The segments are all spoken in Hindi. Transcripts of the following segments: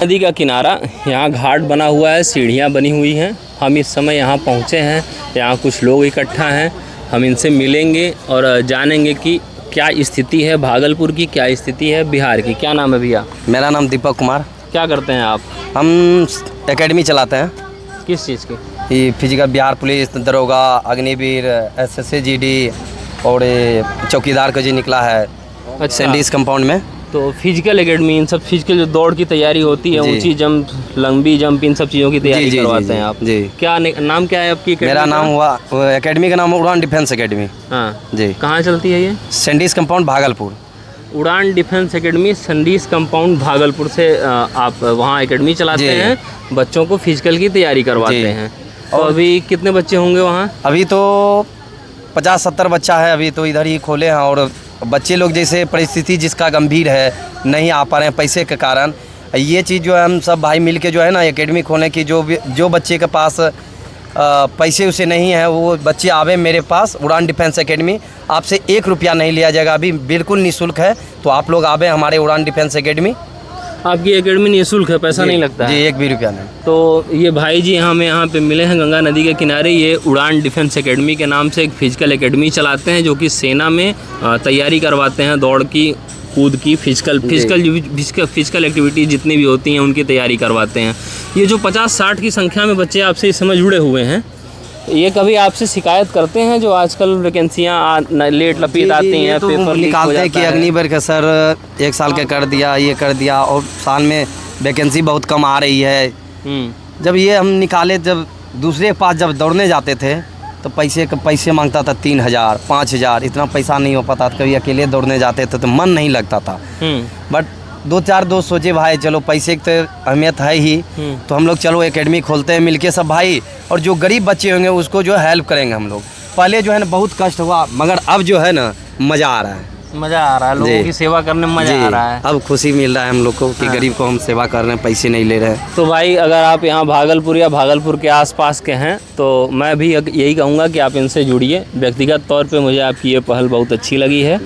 नदी का किनारा, यहाँ घाट बना हुआ है, सीढ़ियाँ बनी हुई हैं। हम इस समय यहाँ पहुँचे हैं, यहाँ कुछ लोग इकट्ठा हैं। हम इनसे मिलेंगे और जानेंगे कि क्या स्थिति है भागलपुर की, क्या स्थिति है बिहार की। क्या नाम है भैया? मेरा नाम दीपक कुमार। क्या करते हैं आप? हम एकेडमी चलाते हैं। किस चीज़ की? ये फिजिकल, बिहार पुलिस, दरोगा, अग्निवीर, SSC GD और ये चौकीदार का जी निकला है। अच्छा। सैंडीज कंपाउंड में। तो फिजिकल एकेडमी, इन सब फिजिकल जो दौड़ की तैयारी होती है, ऊंची जंप, लंबी जंप, इन सब चीज़ों की तैयारी करवाते हैं आप? जी। क्या नाम क्या है आपकी? मेरा नाम हुआ, एकेडमी का नाम उड़ान डिफेंस एकेडमी। हाँ जी। कहाँ चलती है ये? सैंडीज कंपाउंड भागलपुर। उड़ान डिफेंस एकेडमी, सैंडीज कंपाउंड भागलपुर से आप वहाँ एकेडमी चलाते हैं, बच्चों को फिजिकल की तैयारी करवाते हैं। तो अभी कितने बच्चे होंगे वहाँ? अभी तो 50-70 बच्चा है। अभी तो इधर ही खोले हैं और बच्चे लोग जैसे परिस्थिति जिसका गंभीर है, नहीं आ पा रहे हैं पैसे के कारण, ये चीज़ जो है हम सब भाई मिल के जो है ना एकेडमी खोलने की, जो बच्चे के पास पैसे उसे नहीं है वो बच्चे आवे मेरे पास उड़ान डिफेंस एकेडमी। आपसे 1 रुपया नहीं लिया जाएगा, अभी बिल्कुल निःशुल्क है। तो आप लोग आवे हमारे उड़ान डिफेंस एकेडमी। आपकी एकेडमी निःशुल्क है, पैसा नहीं लगता है? जी, 1 भी रुपया नहीं। तो ये भाई जी हमें यहाँ पे मिले हैं गंगा नदी के किनारे। ये उड़ान डिफेंस एकेडमी के नाम से एक फिजिकल एकेडमी चलाते हैं, जो कि सेना में तैयारी करवाते हैं, दौड़ की, कूद की, फिजिकल एक्टिविटी जितनी भी होती हैं उनकी तैयारी करवाते हैं। ये जो 50-60 की संख्या में बच्चे आपसे इस समय जुड़े हुए हैं, ये कभी आपसे शिकायत करते हैं जो आजकल वैकेंसियाँ लेट लपीट आती हैं, तो पेपर निकालते हैं कि अग्निवीर का सर 1 साल का कर दिया, ये कर दिया, और साल में वैकेंसी बहुत कम आ रही है। जब ये हम निकाले, जब दूसरे के पास जब दौड़ने जाते थे तो पैसे मांगता था 3000, 5000, इतना पैसा नहीं हो पाता था। कभी अकेले दौड़ने जाते थे तो मन नहीं लगता था। बट 2-4 दोस्त सोचे भाई चलो पैसे की तो अहमियत है ही, तो हम लोग चलो एकेडमी खोलते हैं मिलके सब भाई, और जो गरीब बच्चे होंगे उसको जो है हेल्प करेंगे हम लोग। पहले जो है ना बहुत कष्ट हुआ, मगर अब जो है ना मज़ा आ रहा है। मज़ा आ रहा है, लोगों की सेवा करने में मज़ा आ रहा है। अब खुशी मिल रहा है हम लोग को कि गरीब को हम सेवा कर रहे हैं, पैसे नहीं ले रहे हैं। तो भाई अगर आप यहाँ भागलपुर या भागलपुर के आसपास के हैं तो मैं भी यही कहूँगा कि आप इनसे जुड़िए। व्यक्तिगत तौर पे मुझे आपकी ये पहल बहुत अच्छी लगी है,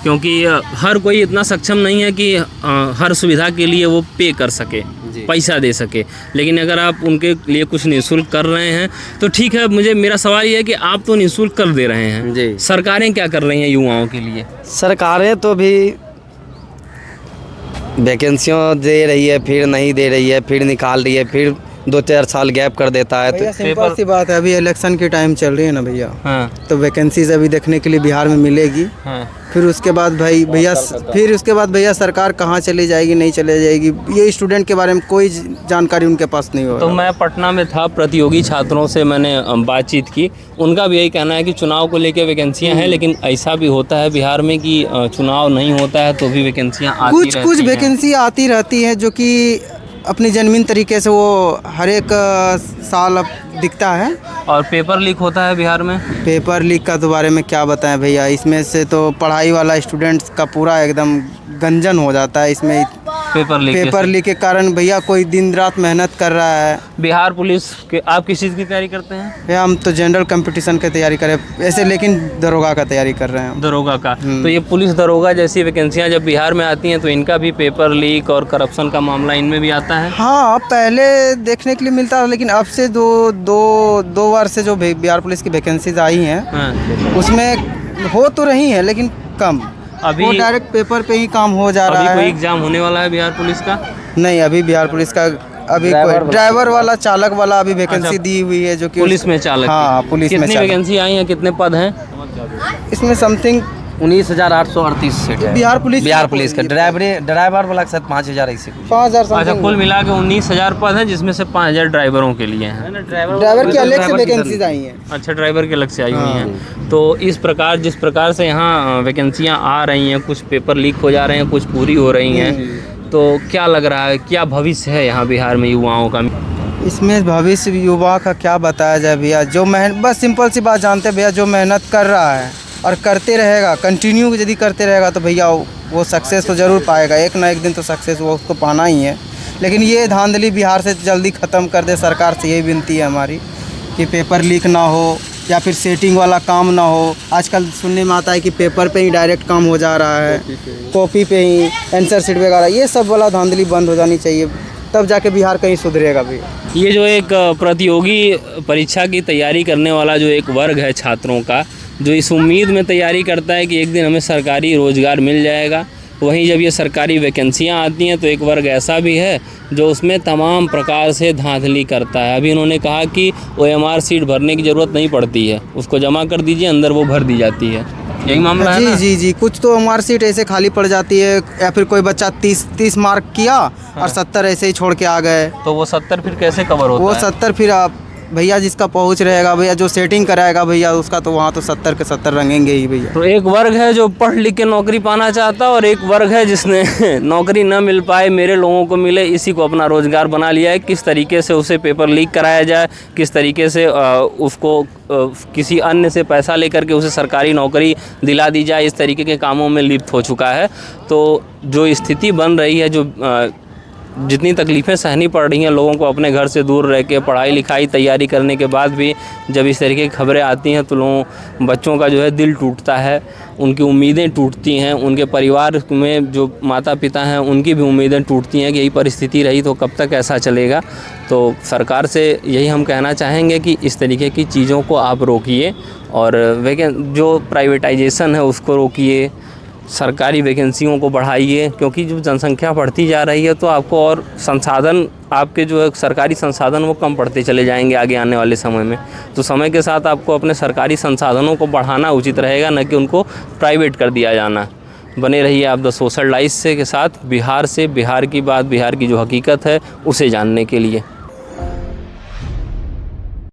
क्योंकि हर कोई इतना सक्षम नहीं है कि हर सुविधा के लिए वो पे कर सके, पैसा दे सके। लेकिन अगर आप उनके लिए कुछ निःशुल्क कर रहे हैं तो ठीक है। मेरा सवाल ये है कि आप तो निःशुल्क कर दे रहे हैं जी, सरकारें क्या कर रही हैं युवाओं के लिए? सरकारें तो भी वैकेंसियाँ दे रही है, फिर नहीं दे रही है, फिर निकाल रही है, फिर 2-4 साल गैप कर देता है। तो सिंपल सी बात है, अभी इलेक्शन की टाइम चल रही है ना भैया। हाँ। तो वैकेंसीज अभी देखने के लिए बिहार में मिलेगी। हाँ। फिर उसके बाद भैया सरकार कहाँ चली जाएगी, नहीं चली जाएगी, ये स्टूडेंट के बारे में कोई जानकारी उनके पास नहीं होगा। तो मैं पटना में था, प्रतियोगी छात्रों से मैंने बातचीत की, उनका भी यही कहना है कि चुनाव को लेकर वैकेंसियाँ हैं, लेकिन ऐसा भी होता है बिहार में कि चुनाव नहीं होता है तो भी वैकेंसियाँ आती रहती हैं। कुछ वैकेंसी आती रहती हैं जो कि अपनी जेन्युइन तरीके से वो हर एक साल अब दिखता है। और पेपर लीक होता है बिहार में। पेपर लीक का तो बारे में क्या बताएं भैया, इसमें से तो पढ़ाई वाला स्टूडेंट्स का पूरा एकदम गंजन हो जाता है इसमें। पेपर लीक के कारण भैया कोई दिन रात मेहनत कर रहा है। बिहार पुलिस के आप किस चीज़ की तैयारी करते हैं? भैया हम तो जनरल कंपटीशन की तैयारी करें ऐसे, लेकिन दरोगा का तैयारी कर रहे हैं। दरोगा का? तो ये पुलिस दरोगा जैसी वैकेंसियाँ जब बिहार में आती हैं तो इनका भी पेपर लीक और करप्शन का मामला इनमें भी आता है? हाँ, पहले देखने के लिए मिलता था, लेकिन अब से दो बार से जो बिहार पुलिस की वैकेंसीज आई हैं उसमें हो तो रही हैं लेकिन कम। अभी वो डायरेक्ट पेपर पे ही काम हो जा रहा है। अभी कोई एग्जाम होने वाला है बिहार पुलिस का? नहीं, अभी बिहार पुलिस का अभी कोई ड्राइवर वाला, चालक वाला अभी वैकेंसी दी हुई है, जो कि पुलिस में चालक। हाँ, पुलिस में। कितनी वैकेंसी आई है, कितने पद हैं इसमें? समथिंग 19,838 सीट है बिहार पुलिस का। ड्राइवर वाला के साथ 5,000 ऐसे 5,000। अच्छा, कुल मिला के 19,000 पद हैं, जिसमें से 5,000 ड्राइवरों के लिए हैं। ड्राइवर की अलग से वैकेंसीज आई हैं। अच्छा, ड्राइवर के अलग से आई हुई हैं। तो इस प्रकार जिस प्रकार से यहाँ वैकेंसियाँ आ रही हैं, कुछ पेपर लीक हो जा रहे हैं, कुछ पूरी हो रही हैं, तो क्या लग रहा है, क्या भविष्य है यहाँ बिहार में युवाओं का? इसमें भविष्य युवा का क्या बताया जाए भैया, जो बस सिंपल सी बात जानते हैं भैया, जो मेहनत कर रहा है और करते रहेगा, कंटिन्यू यदि करते रहेगा तो भैया वो सक्सेस तो ज़रूर पाएगा। एक ना एक दिन तो सक्सेस वो उसको पाना ही है। लेकिन ये धांधली बिहार से जल्दी ख़त्म कर दे, सरकार से यही विनती है हमारी कि पेपर लीक ना हो या फिर सेटिंग वाला काम ना हो। आजकल सुनने में आता है कि पेपर पे ही डायरेक्ट काम हो जा रहा है, कॉपी पे ही आंसर शीट वगैरह, ये सब वाला धांधली बंद हो जानी चाहिए। तब जाके बिहार कहीं सुधरेगा भैया। ये जो एक प्रतियोगी परीक्षा की तैयारी करने वाला जो एक वर्ग है छात्रों का, जो इस उम्मीद में तैयारी करता है कि एक दिन हमें सरकारी रोज़गार मिल जाएगा, वहीं जब ये सरकारी वैकेंसियाँ आती हैं तो एक वर्ग ऐसा भी है जो उसमें तमाम प्रकार से धांधली करता है। अभी उन्होंने कहा कि OMR सीट भरने की ज़रूरत नहीं पड़ती है, उसको जमा कर दीजिए, अंदर वो भर दी जाती है। यही मामला है ना? जी, कुछ तो OMR सीट ऐसे खाली पड़ जाती है, या फिर कोई बच्चा 30 मार्क किया और 70 ऐसे ही छोड़ के आ गए, तो वो 70 फिर कैसे कवर होता वो है? 70 फिर आप भैया जिसका पहुंच रहेगा भैया, जो सेटिंग कराएगा भैया उसका, तो वहाँ तो 70 के 70 रंगेंगे ही भैया। तो एक वर्ग है जो पढ़ लिख के नौकरी पाना चाहता है, और एक वर्ग है जिसने नौकरी न मिल पाए, मेरे लोगों को मिले, इसी को अपना रोज़गार बना लिया है। किस तरीके से उसे पेपर लीक कराया जाए, किस तरीके से उसको किसी अन्य से पैसा लेकर के उसे सरकारी नौकरी दिला दी जाए, इस तरीके के कामों में लिप्त हो चुका है। तो जो स्थिति बन रही है, जो जितनी तकलीफ़ें सहनी पड़ रही हैं लोगों को अपने घर से दूर रह के, पढ़ाई लिखाई तैयारी करने के बाद भी जब इस तरीके की खबरें आती हैं तो लोगों बच्चों का जो है दिल टूटता है, उनकी उम्मीदें टूटती हैं, उनके परिवार में जो माता पिता हैं उनकी भी उम्मीदें टूटती हैं कि यही परिस्थिति रही तो कब तक ऐसा चलेगा। तो सरकार से यही हम कहना चाहेंगे कि इस तरीके की चीज़ों को आप रोकिए, और जो प्राइवेटाइजेशन है उसको रोकिए, सरकारी वैकेंसियों को बढ़ाइए, क्योंकि जब जनसंख्या बढ़ती जा रही है तो आपको और संसाधन, आपके जो है सरकारी संसाधन वो कम पड़ते चले जाएंगे आगे आने वाले समय में। तो समय के साथ आपको अपने सरकारी संसाधनों को बढ़ाना उचित रहेगा, न कि उनको प्राइवेट कर दिया जाना। बने रहिए आप द सोशल लाइफ के साथ, बिहार से, बिहार की बात, बिहार की जो हकीकत है उसे जानने के लिए।